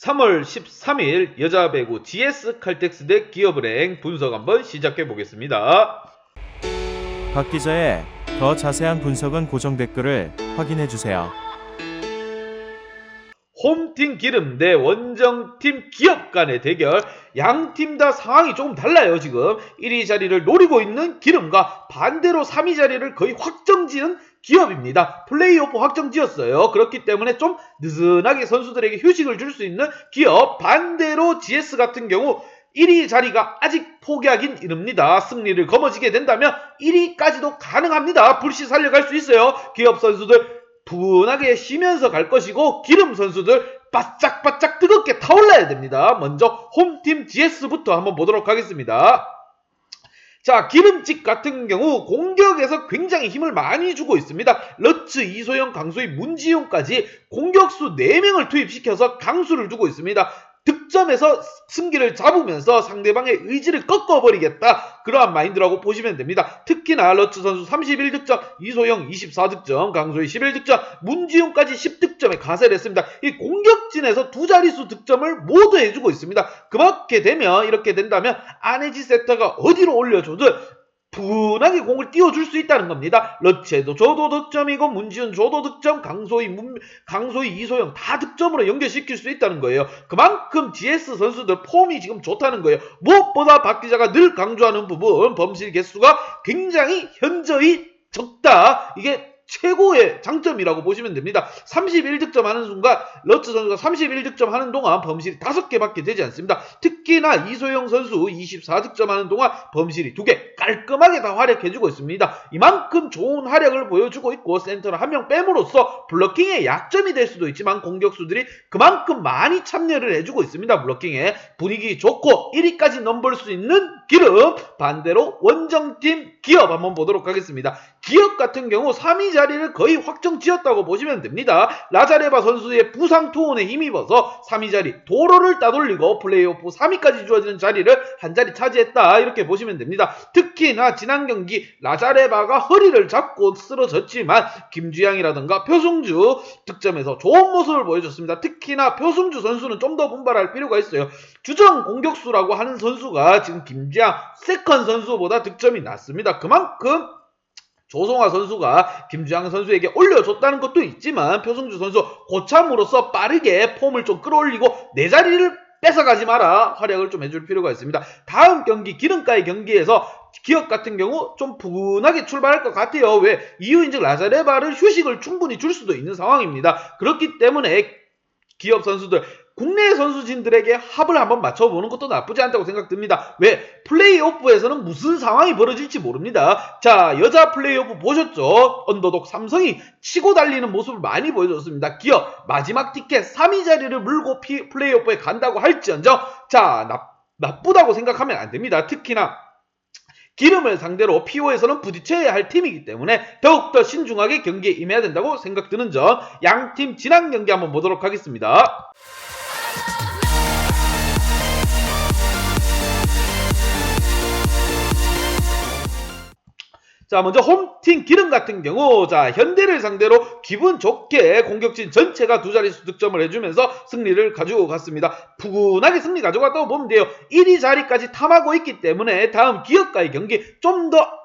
3월 13일 여자 배구 GS 칼텍스 대 기업은행 분석 한번 시작해 보겠습니다. 박 기자의 더 자세한 분석은 고정 댓글을 확인해 주세요. 홈팀 기름 대 원정팀 기업 간의 대결. 양팀 다 상황이 조금 달라요. 지금 1위 자리를 노리고 있는 기름과 반대로 3위 자리를 거의 확정지은 기업입니다. 플레이오프 확정지었어요. 그렇기 때문에 좀 느슨하게 선수들에게 휴식을 줄 수 있는 기업, 반대로 GS 같은 경우 1위 자리가 아직 포기하긴 이릅니다. 승리를 거머쥐게 된다면 1위까지도 가능합니다. 불시 살려갈 수 있어요. 기업 선수들 분하게 쉬면서 갈 것이고, 기름 선수들 바짝바짝 뜨겁게 타올라야 됩니다. 먼저 홈팀 GS부터 한번 보도록 하겠습니다. 자, 기름집 같은 경우 공격에서 굉장히 힘을 많이 주고 있습니다. 러츠, 이소영, 강소희, 문지용까지 공격수 4명을 투입시켜서 강수를 주고 있습니다. 득점에서 승기를 잡으면서 상대방의 의지를 꺾어버리겠다, 그러한 마인드라고 보시면 됩니다. 특히나 러츠 선수 31득점, 이소영 24득점, 강소희 11득점, 문지용까지 10득점에 가세를 했습니다. 이 공격진에서 두 자릿수 득점을 모두 해주고 있습니다. 그렇게 되면, 이렇게 된다면 안혜지 세터가 어디로 올려줘도 분하게 공을 띄워줄 수 있다는 겁니다. 러츠에도 줘도 득점이고, 문지훈 줘도 득점, 강소희, 이소영 다 득점으로 연결시킬 수 있다는 거예요. 그만큼 GS 선수들 폼이 지금 좋다는 거예요. 무엇보다 박 기자가 늘 강조하는 부분, 범실 개수가 굉장히 현저히 적다. 이게 최고의 장점이라고 보시면 됩니다. 31득점 하는 순간 러츠 선수가 31득점 하는 동안 범실이 5개밖에 되지 않습니다. 특히나 이소영 선수 24득점 하는 동안 범실이 2개 깔끔하게 다 활약해주고 있습니다. 이만큼 좋은 활약을 보여주고 있고, 센터를 한 명 뺨으로써 블러킹의 약점이 될 수도 있지만 공격수들이 그만큼 많이 참여를 해주고 있습니다. 블러킹에 분위기 좋고 1위까지 넘볼 수 있는 기름, 반대로 원정팀 기업 한번 보도록 하겠습니다. 기업 같은 경우 3위 자리를 거의 확정지었다고 보시면 됩니다. 라자레바 선수의 부상 투혼에 힘입어서 3위 자리 도로를 따돌리고 플레이오프 3위까지 주어지는 자리를 한 자리 차지했다, 이렇게 보시면 됩니다. 특히나 지난 경기 라자레바가 허리를 잡고 쓰러졌지만 김주양이라든가 표승주 득점에서 좋은 모습을 보여줬습니다. 특히나 표승주 선수는 좀 더 분발할 필요가 있어요. 주전 공격수라고 하는 선수가 지금 김주양 세컨 선수보다 득점이 낮습니다. 그만큼 조성화 선수가 김주양 선수에게 올려줬다는 것도 있지만, 표승주 선수 고참으로서 빠르게 폼을 좀 끌어올리고 내 자리를 뺏어가지 마라, 활약을 좀 해줄 필요가 있습니다. 다음 경기 기름가의 경기에서 기업 같은 경우 좀 부근하게 출발할 것 같아요. 왜? 이유인즉 라자레바를 휴식을 충분히 줄 수도 있는 상황입니다. 그렇기 때문에 기업 선수들, 국내 선수진들에게 합을 한번 맞춰보는 것도 나쁘지 않다고 생각됩니다. 왜? 플레이오프에서는 무슨 상황이 벌어질지 모릅니다. 자, 여자 플레이오프 보셨죠? 언더독 삼성이 치고 달리는 모습을 많이 보여줬습니다. 기업 마지막 티켓 3위 자리를 물고 플레이오프에 간다고 할지언정, 자, 나쁘다고 생각하면 안 됩니다. 특히나 기름을 상대로 PO에서는 부딪혀야 할 팀이기 때문에 더욱더 신중하게 경기에 임해야 된다고 생각드는 점, 양팀 지난 경기 한번 보도록 하겠습니다. 자, 먼저 홈팀 기름 같은 경우, 자, 현대를 상대로 기분 좋게 공격진 전체가 두 자릿수 득점을 해주면서 승리를 가지고 갔습니다. 푸근하게 승리 가져갔다고 보면 돼요. 1위 자리까지 탐하고 있기 때문에 다음 기업과의 경기 좀 더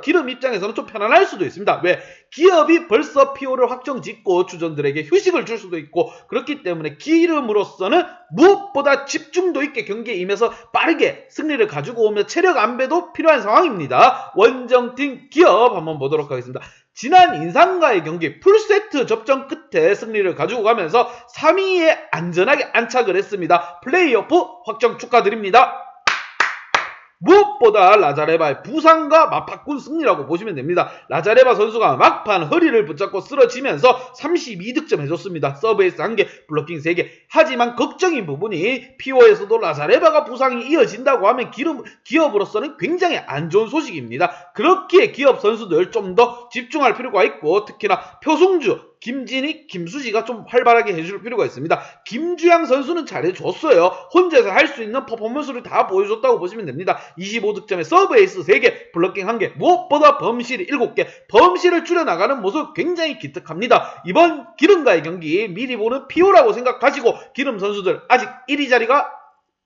기름 입장에서는 좀 편안할 수도 있습니다. 왜? 기업이 벌써 PO를 확정짓고 주전들에게 휴식을 줄 수도 있고, 그렇기 때문에 기름으로서는 무엇보다 집중도 있게 경기에 임해서 빠르게 승리를 가지고 오며 체력 안배도 필요한 상황입니다. 원정팀 기업 한번 보도록 하겠습니다. 지난 인상과의 경기 풀세트 접전 끝에 승리를 가지고 가면서 3위에 안전하게 안착을 했습니다. 플레이오프 확정 축하드립니다. 무엇보다 라자레바의 부상과 맞바꾼 승리라고 보시면 됩니다. 라자레바 선수가 막판 허리를 붙잡고 쓰러지면서 32득점 해줬습니다. 서브에이스 1개, 블로킹 3개. 하지만 걱정인 부분이 PO에서도 라자레바가 부상이 이어진다고 하면 기업으로서는 굉장히 안 좋은 소식입니다. 그렇기에 기업 선수들 좀 더 집중할 필요가 있고, 특히나 표승주 김진희, 김수지가 좀 활발하게 해줄 필요가 있습니다. 김주양 선수는 잘해줬어요. 혼자서 할 수 있는 퍼포먼스를 다 보여줬다고 보시면 됩니다. 25득점에 서브 에이스 3개, 블로킹 1개, 무엇보다 범실이 7개, 범실을 줄여나가는 모습 굉장히 기특합니다. 이번 기름과의 경기 미리 보는 피오라고 생각하시고 기름 선수들 아직 1위 자리가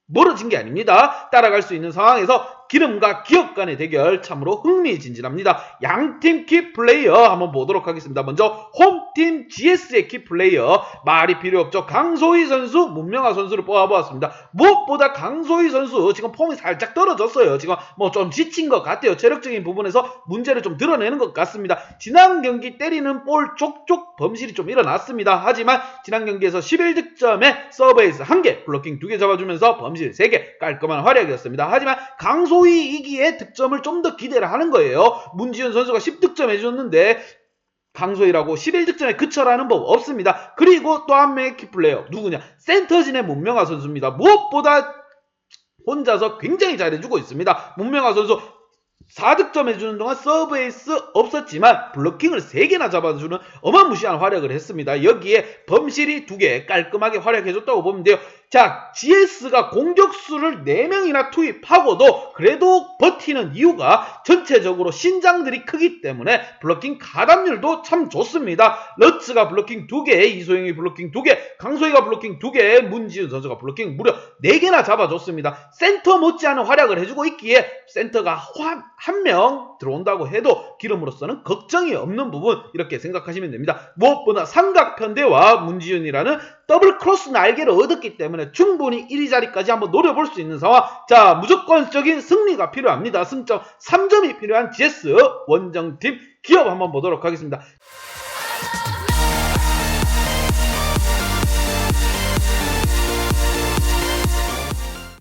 멀어진 게 아닙니다. 따라갈 수 있는 상황에서 기름과 기업 간의 대결 참으로 흥미진진합니다. 양팀 키플레이어 한번 보도록 하겠습니다. 먼저 홈팀 GS의 키플레이어 말이 필요 없죠. 강소희 선수, 문명아 선수를 뽑아보았습니다. 무엇보다 강소희 선수 지금 폼이 살짝 떨어졌어요. 지금 뭐 좀 지친 것 같아요. 체력적인 부분에서 문제를 좀 드러내는 것 같습니다. 지난 경기 때리는 볼 족족 범실이 좀 일어났습니다. 하지만 지난 경기에서 11득점에 서브에이스 1개, 블로킹 2개 잡아주면서 범실 3개 깔끔한 활약이었습니다. 하지만 강소희 이기에 득점을 좀 더 기대를 하는 거예요. 문지윤 선수가 10득점 해줬는데 강소희라고 11득점에 그쳐라는 법 없습니다. 그리고 또 한 명의 키플레이어 누구냐? 센터진의 문명아 선수입니다. 무엇보다 혼자서 굉장히 잘해주고 있습니다. 문명아 선수 4득점 해주는 동안 서브에이스 없었지만 블로킹을 3개나 잡아주는 어마무시한 활약을 했습니다. 여기에 범실이 2개 깔끔하게 활약해줬다고 보면 돼요. 자, GS가 공격수를 4명이나 투입하고도 그래도 버티는 이유가 전체적으로 신장들이 크기 때문에 블로킹 가담률도 참 좋습니다. 러츠가 블로킹 2개, 이소영이 블로킹 2개, 강소희가 블로킹 2개, 문지윤 선수가 블로킹 무려 4개나 잡아줬습니다. 센터 못지않은 활약을 해주고 있기에 센터가 한 명 들어온다고 해도 기름으로서는 걱정이 없는 부분 이렇게 생각하시면 됩니다. 무엇보다 삼각편대와 문지윤이라는 더블 크로스 날개를 얻었기 때문에 충분히 1위 자리까지 한번 노려볼 수 있는 상황. 자, 무조건적인 승리가 필요합니다. 승점 3점이 필요한 GS 원정팀 기업 한번 보도록 하겠습니다.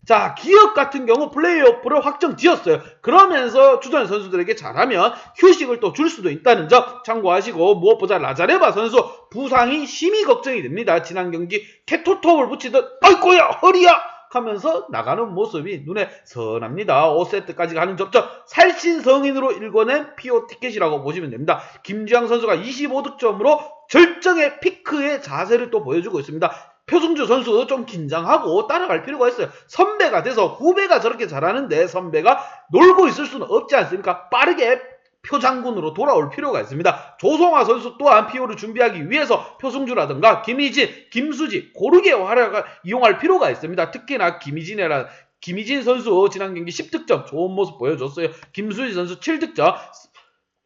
자, 기업 같은 경우 플레이오프를 확정 지었어요. 그러면서 주전 선수들에게 잘하면 휴식을 또 줄 수도 있다는 점 참고하시고, 무엇보다 라자레바 선수 부상이 심히 걱정이 됩니다. 지난 경기 캐토톱을 붙이듯 아이고야 허리야 하면서 나가는 모습이 눈에 선합니다. 5세트까지 가는 접점 살신성인으로 일궈낸 PO 티켓이라고 보시면 됩니다. 김주양 선수가 25득점으로 절정의 피크의 자세를 또 보여주고 있습니다. 표승주 선수 좀 긴장하고 따라갈 필요가 있어요. 선배가 돼서 후배가 저렇게 잘하는데 선배가 놀고 있을 수는 없지 않습니까? 빠르게 표장군으로 돌아올 필요가 있습니다. 조성아 선수 또한 PO를 준비하기 위해서 표승주라든가 김희진, 김수지 고르게 활약을 이용할 필요가 있습니다. 특히나 김희진 선수 지난 경기 10득점 좋은 모습 보여줬어요. 김수지 선수 7득점,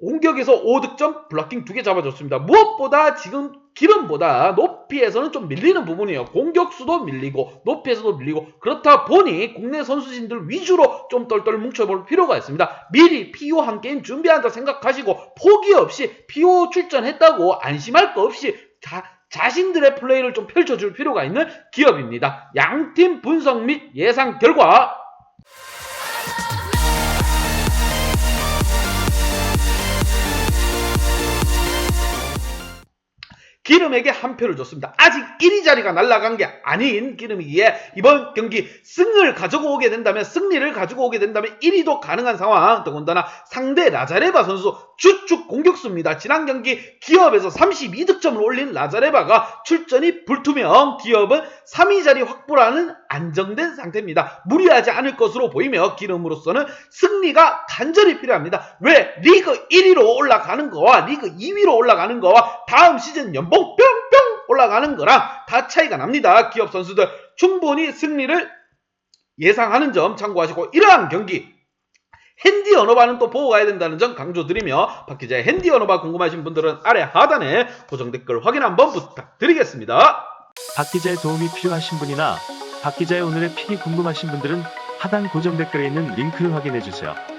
공격에서 5득점, 블로킹 2개 잡아줬습니다. 무엇보다 지금 기름보다 높이에서는 좀 밀리는 부분이에요. 공격수도 밀리고 높이에서도 밀리고, 그렇다 보니 국내 선수진들 위주로 좀 똘똘 뭉쳐볼 필요가 있습니다. 미리 PO 한 게임 준비한다 생각하시고 포기 없이 PO 출전했다고 안심할 거 없이 자신들의 플레이를 좀 펼쳐줄 필요가 있는 기업입니다. 양팀 분석 및 예상 결과 기름에게 한 표를 줬습니다. 아직 1위 자리가 날아간 게 아닌 기름이기에 이번 경기 승리를 가지고 오게 된다면 1위도 가능한 상황. 더군다나 상대 라자레바 선수 주축 공격수입니다. 지난 경기 기업에서 32득점을 올린 라자레바가 출전이 불투명, 기업은 3위 자리 확보라는 안정된 상태입니다. 무리하지 않을 것으로 보이며 기름으로서는 승리가 간절히 필요합니다. 왜? 리그 1위로 올라가는 거와 리그 2위로 올라가는 거와 다음 시즌 연봉 뿅뿅 올라가는 거랑 다 차이가 납니다. 기업 선수들 충분히 승리를 예상하는 점 참고하시고, 이러한 경기 핸디 언어바는 또 보고 가야 된다는 점 강조드리며, 박기자의 핸디 언어바 궁금하신 분들은 아래 하단에 고정 댓글 확인 한번 부탁드리겠습니다. 박기자의 도움이 필요하신 분이나 박기자의 오늘의 픽이 궁금하신 분들은 하단 고정 댓글에 있는 링크를 확인해주세요.